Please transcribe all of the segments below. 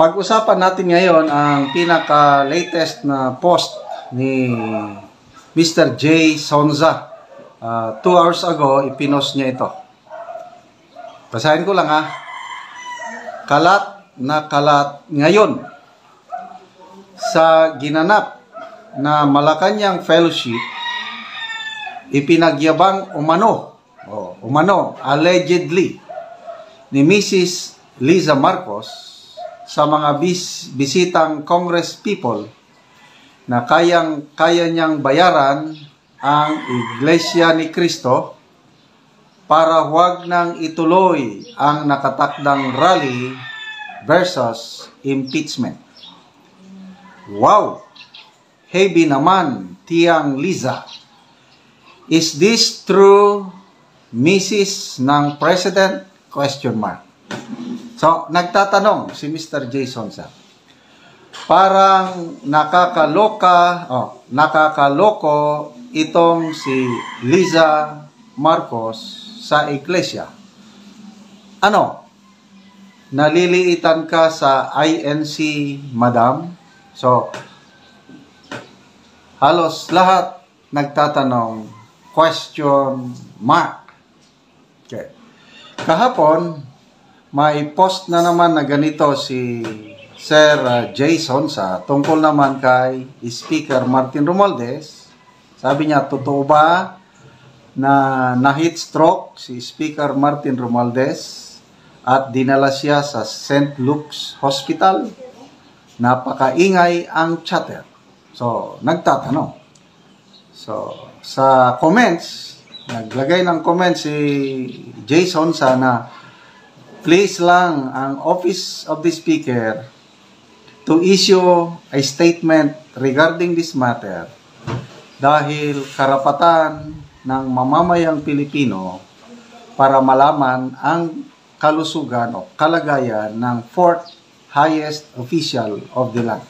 Pag-usapan natin ngayon ang pinaka-latest na post ni Mr. J. Sonza. 2 hours ago, ipinost niya ito. Basahin ko lang ha. Kalat na kalat ngayon sa ginanap na Malacanang Fellowship, ipinagyabang allegedly ni Mrs. Liza Marcos sa mga bisitang Congress people na kaya niyang bayaran ang Iglesia ni Cristo para huwag nang ituloy ang nakatakdang rally versus impeachment. Wow! Heavy naman, Tiang Liza. Is this true, Mrs. ng President? Question mark. So, nagtatanong si Mr. J. Sonza. Parang nakakaloko itong si Liza Marcos sa iglesia. Ano? Naliliitan ka sa INC, madam? So, halos lahat nagtatanong, question mark. Okay. Kahapon, may post na naman na ganito si Sir Jason tungkol naman kay Speaker Martin Romualdez. Sabi niya, totoo ba na na-heat stroke si Speaker Martin Romualdez at dinala siya sa St. Luke's Hospital? Napakaingay ang chatter. So, nagtatanong. So, sa comments, naglagay ng comments si Jason na please lang ang Office of the Speaker to issue a statement regarding this matter dahil karapatan ng mamamayang Pilipino para malaman ang kalusugan o kalagayan ng fourth highest official of the land.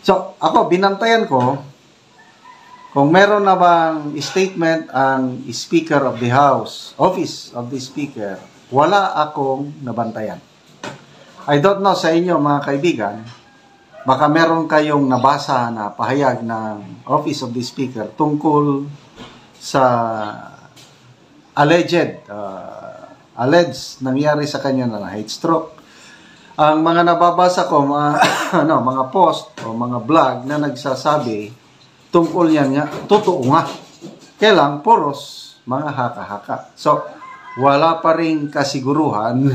So, ako, binantayan ko kung meron na bang statement ang Speaker of the House, Office of the Speaker. Wala akong nabantayan. I don't know sa inyo mga kaibigan, baka meron kayong nabasa na pahayag ng Office of the Speaker tungkol sa alleged nangyari sa kanya na heat stroke. Ang mga nababasa ko, mga post o mga blog na nagsasabi tungkol yan nga, totoo nga. Kailang puros mga haka-haka. So, wala pa rin kasiguruhan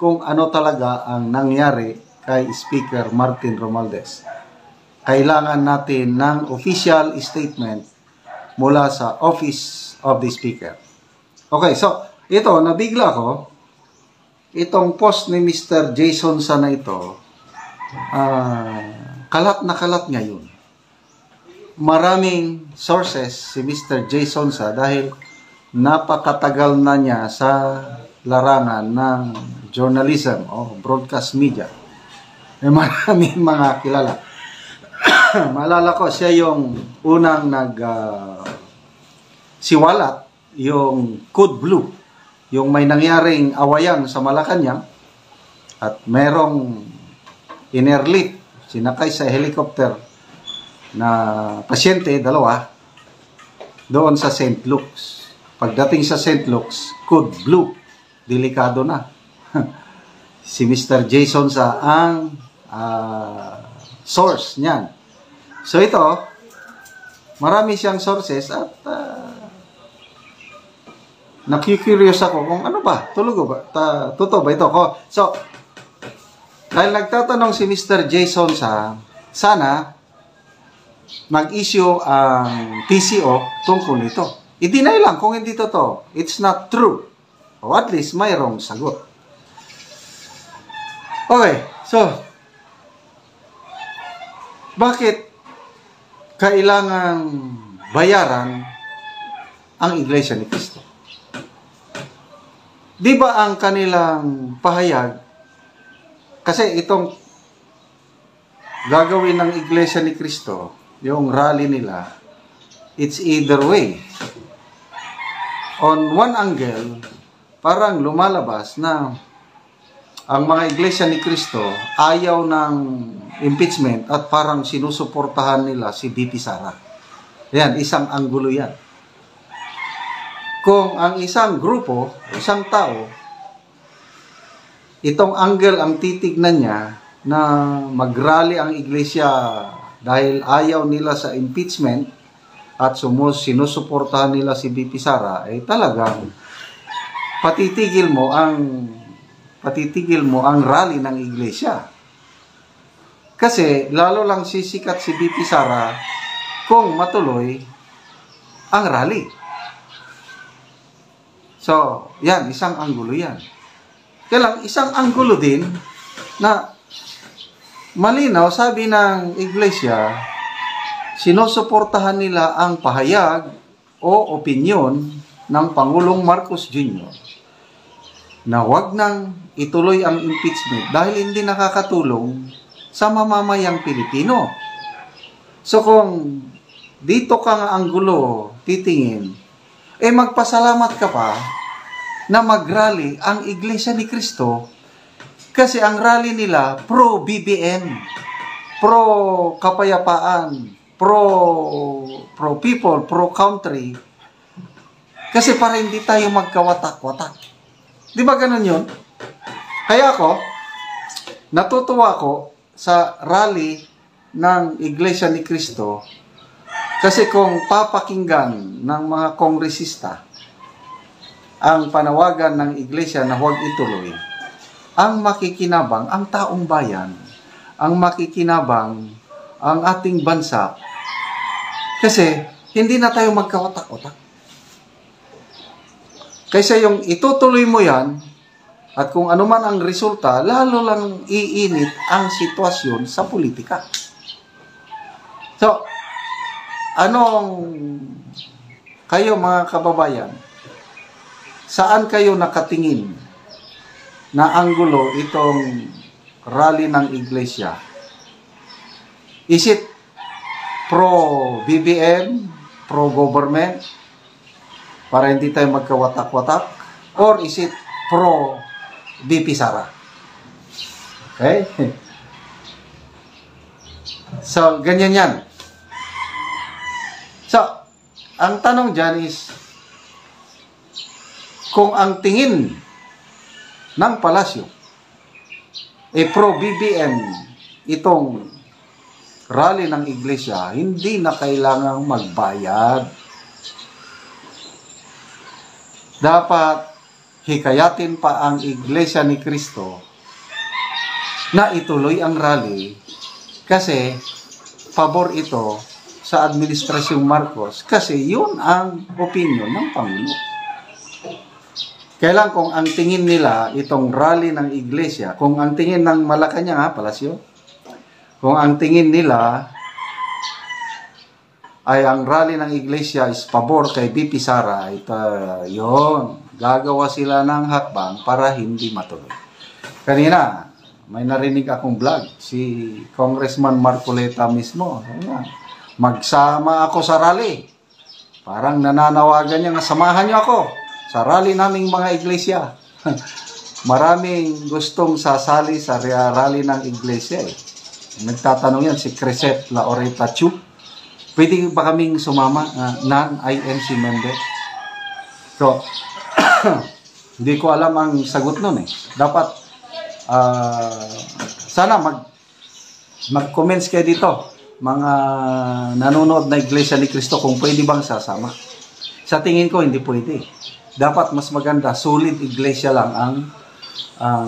kung ano talaga ang nangyari kay Speaker Martin Romualdez. Kailangan natin ng official statement mula sa Office of the Speaker. Okay, so ito, nabigla ko. Itong post ni Mr. Jason na ito, kalat na kalat ngayon. Maraming sources si Mr. Jason dahil napakatagal na niya sa larangan ng journalism o broadcast media. May maraming mga kilala. Maalala ko, siya yung unang siwalat, yung Code Blue, yung may nangyaring awayan sa Malacanang at merong inerlit, sinakay sa helicopter na pasyente, dalawa, doon sa St. Luke's. Pagdating sa St. Luke's, Code Blue, delikado na. Si Mr. Jason ang source niyan. So ito, marami siyang sources at nakikurious ako kung ano ba, totoo ba ito? So, dahil nagtatanong si Mr. Jason sana mag-issue ang TCO tungkol nito. I-deny lang kung hindi totoo. It's not true. O at least mayroong sagot. Okay, so bakit kailangang bayaran ang Iglesia ni Cristo? Di ba ang kanilang pahayag, kasi itong gagawin ng Iglesia ni Cristo, yung rally nila, it's either way. On one angle, parang lumalabas na ang mga iglesia ni Cristo ayaw ng impeachment at parang sinusuportahan nila si BP Sara. Yan, isang anggulo yan. Kung ang isang grupo, isang tao, itong angle ang titignan niya na mag-rally ang iglesia dahil ayaw nila sa impeachment at sinusuportahan nila si BP Sara, ay talagang patitigil mo ang rally ng iglesia. Kasi lalo lang sisikat si BP Sara kung matuloy ang rally. So, yan, isang anggulo yan. Kaya lang, isang anggulo din na malinaw, sabi ng iglesia, sinusuportahan nila ang pahayag o opinyon ng Pangulong Marcos Jr. na wag nang ituloy ang impeachment dahil hindi nakakatulong sa mamamayang Pilipino. So kung dito ka nga anggulo titingin, magpasalamat ka pa na mag-rally ang Iglesia ni Cristo kasi ang rally nila pro-BBM, pro-kapayapaan, pro-people, pro-country. Kasi para hindi tayo magkawatak-watak. Di ba ganun yun? Kaya ako, natutuwa ko sa rally ng Iglesia ni Cristo kasi kung papakinggan ng mga kongresista ang panawagan ng Iglesia na huwag ituloy, ang makikinabang, ang taong bayan, ang makikinabang, ang ating bansa, kasi hindi na tayo magkawatak-watak. Kaysa yung itutuloy mo yan, at kung ano man ang resulta, lalo lang iinit ang sitwasyon sa politika. So, kayo mga kababayan, saan kayo nakatingin na anggulo itong rally ng iglesia? Is it pro-BBM, pro-government, para hindi tayo magkawatak-watak? Or is it pro-BP Sara? Okay? So, ganyan yan. So, ang tanong dyan is, kung ang tingin ng palasyo pro-BBM itong rally ng iglesia, hindi na kailangang magbayad. Dapat hikayatin pa ang Iglesia ni Cristo na ituloy ang rally kasi pabor ito sa Administrasyong Marcos kasi yun ang opinion ng Pangulo. Kailan kung ang tingin nila itong rally ng iglesia, kung ang tingin ng Malacanang, palasyo, kung ang tingin nila ay ang rally ng iglesia is pabor kay BP Sara, yun, gagawa sila ng hakbang para hindi matuloy. Kanina, may narinig akong vlog, si Congressman Marcoleta mismo, magsama ako sa rally. Parang nananawagan niya nga, samahan niyo ako sa rally naming mga iglesia. Maraming gustong sasali sa rally ng iglesia. Nagtatanong yan si Crisette Laureta Chu. Pwede ba kaming sumama? Non-IMC member. So, hindi ko alam ang sagot nun eh. Dapat, sana mag-comments kayo dito. Mga nanonood na Iglesia ni Cristo kung pwede bang sasama. Sa tingin ko, hindi pwede. Dapat mas maganda, solid iglesia lang ang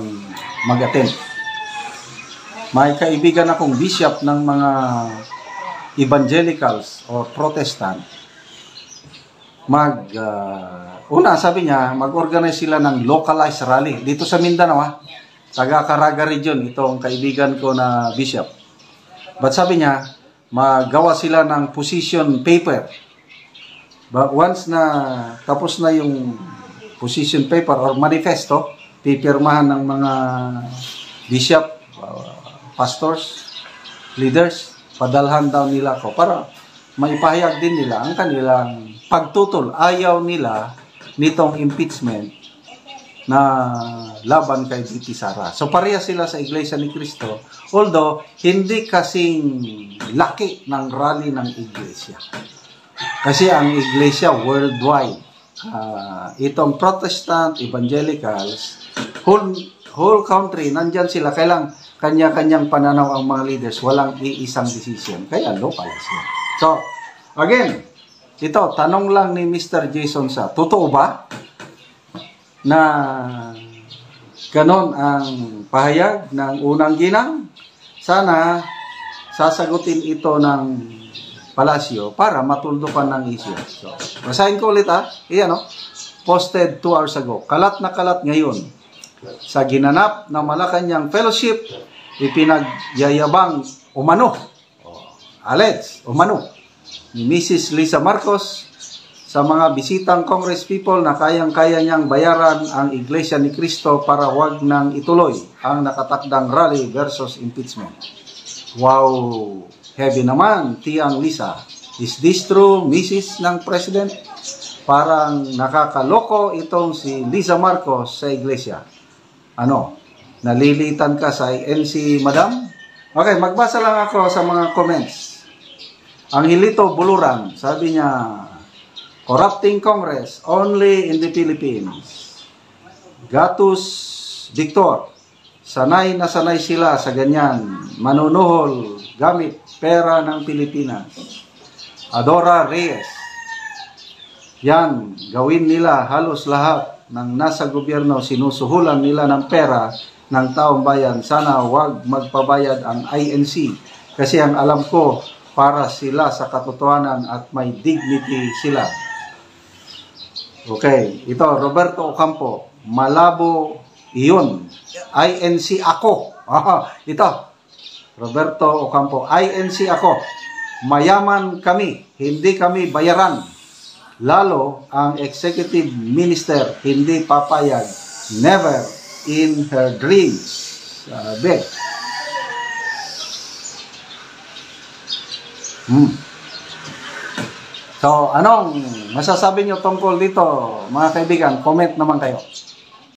mag-attend. May kaibigan akong bishop ng mga evangelicals or protestant. Una, sabi niya, mag-organize sila ng localized rally. Dito sa Mindanao, taga Caraga region, itong kaibigan ko na bishop. But sabi niya, magawa sila ng position paper. But once na tapos na yung position paper or manifesto, pipirmahan ng mga bishop, pastors, leaders, padalhan daw nila ko para maipahayag din nila ang kanilang pagtutol. Ayaw nila nitong impeachment na laban kay VP Sara. So pareha sila sa Iglesia ni Cristo, although hindi kasing laki ng rally ng Iglesia. Kasi ang Iglesia worldwide, itong Protestant, Evangelicals, whole country, nandyan sila. Kailang kanya-kanyang pananaw ang mga leaders, walang iisang decision. Kaya local sila. So, again, ito, tanong lang ni Mr. Jason sa, totoo ba na ganon ang pahayag ng unang ginang? Sana sasagutin ito ng palasyo para matuldukan ng issue. So, basahin ko ulit Iyan posted 2 hours ago. Kalat na kalat ngayon. Sa ginanap na Malacanang Fellowship, ipinagyayabang umano ni Mrs. Lisa Marcos sa mga bisitang Congress people na kayang-kaya niyang bayaran ang Iglesia ni Cristo para wag nang ituloy ang nakatakdang rally versus impeachment. Wow! Heavy naman, Tiang Lisa. Is this true, Mrs. ng President? Parang nakakaloko itong si Lisa Marcos sa Iglesia. Nalilitan ka sa INC, madam? Okay, magbasa lang ako sa mga comments. Ang Hilito Buluran, sabi niya, corrupting Congress only in the Philippines. Gatus Victor, sanay na sanay sila sa ganyan, manunuhol gamit pera ng Pilipinas. Adora Reyes, yan, gawin nila halos lahat ng nasa gobyerno, sinusuhulan nila ng pera ng taong bayan. Sana wag magpabayad ang INC kasi ang alam ko para sila sa katotohanan at may dignity sila. Okay, ito Roberto Ocampo, malabo iyon. INC ako. Ito Roberto Ocampo, INC ako. Mayaman kami, hindi kami bayaran. Lalo ang executive minister hindi papayag. Never in her dreams. Sabi. So, anong masasabi nyo tungkol dito, mga kaibigan? Comment naman kayo.